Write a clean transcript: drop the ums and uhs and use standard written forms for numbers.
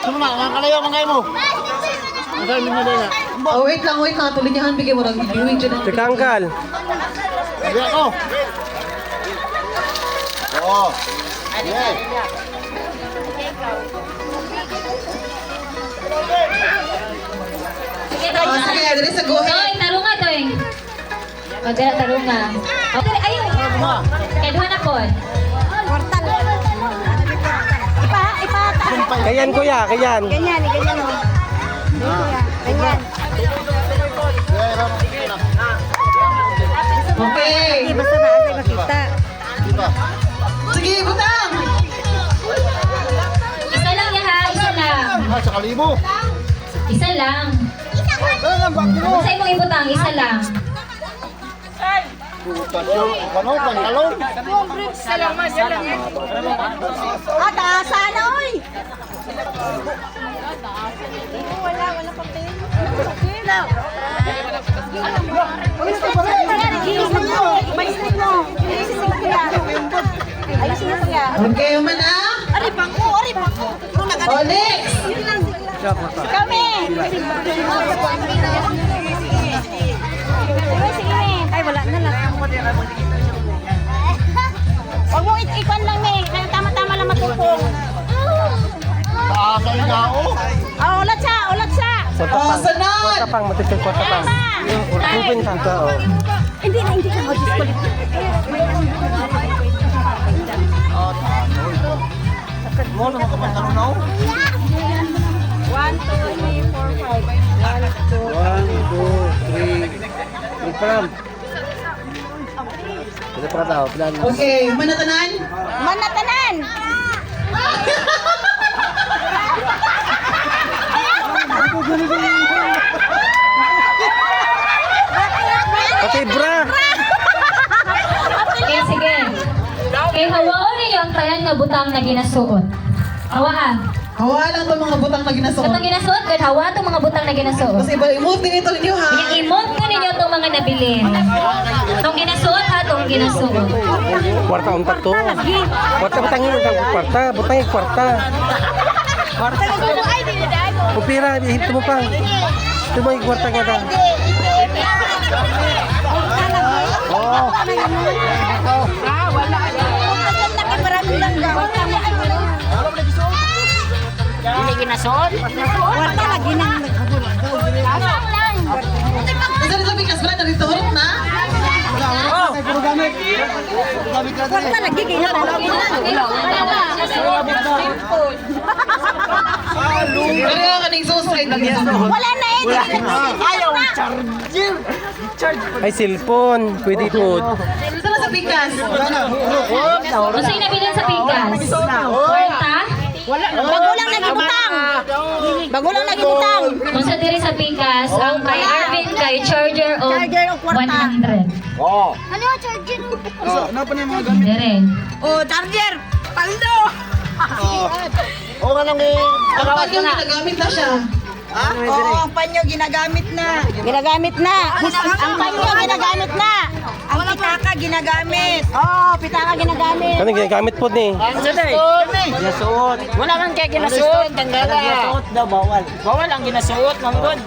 Sino na? Ang kalayo, mangay mo. Oh, wait lang. Tuloy niya, bigay mo lang. Viewing dyan. Tikangkal. Sabi ako. Oo. Yeah. Sige, dali sa guhit. Toy, tarunga, Toy. Magdala, tarunga. Okay, ayun. Kaduhan na po. Kayan kuya, kayan. Ganyan o. Ganyan. Okay. Basta naasay makita. Sige, butang. Isa lang yan ha, isa lang. Sa kalibo. Isa lang. Kung sa imong ibutang, isa lang. Pantalon. Sana oy. Wala pang tayo. Okay, uman ah. Ari pangko. Oh, next. Kami. Ay, wala na lang. Huwag mo ikwan lang, me. Kaya tama-tama lang matupong. Paasay nga ako. Ulat siya. Oh, sunod. Kwarta pang, matitong kwarta pang. Urupin ka ka, oh. Hindi ka mag-disqualify. Mo naman ka pantalon na ako. 1, 2, 3, 4, 5. 1, 2, 3. Ipram. Ito pa tao, plan. Okay, manatanan. Manatanan. Pati bra. Sige. Kay hawaon ninyo ang tayan nga butang na ginasuot. Hawaan. Hawa lang itong mga butang na ginasuot. Katong ginasuot, good hawa itong mga butang na ginasuot. Kasi i-move din ito ninyo ha. I-emote ko ninyo itong mga nabilin. Itong ginasuot ha, itong ginasuot. Kwarta untak to. Kwarta butangin mo kang kwarta, butangin kwarta. Pupira, ihito mo pang. Ito mo yung kwarta nga daw. Oo. Hindi ginasuot. Wala lagi nang Kasi nito bigas ba? Nariturot na? Puro gamit. Gamit ka din. wala lagi kaya Pero yung kaning suicide na ginasuot. wala na Ayaw, charger. Ay, cellphone. Pwede po. Saan na sa bigas? Kung sa'yo nabilin sa pikas? Kwarta? Bago lang nagibutang. Kung sa diri sa pikas, ang kay Arvin kay charger of Charger of kwarta. 100. Oo. Ano charger? Ano pa na yung mga gamit? Dire. Charger. Paldo. Oo nga nang Kapag yung ginagamit na siya. Oo, ang panyo ginagamit na. Ang panyo ginagamit na. Ang pitaka ginagamit. Oo, pitaka ginagamit. Ano ginagamit po ni? Ginasuot. Wala man kaya ginasuot. Ginasuot daw bawal. Bawal ang ginasuot, manggod.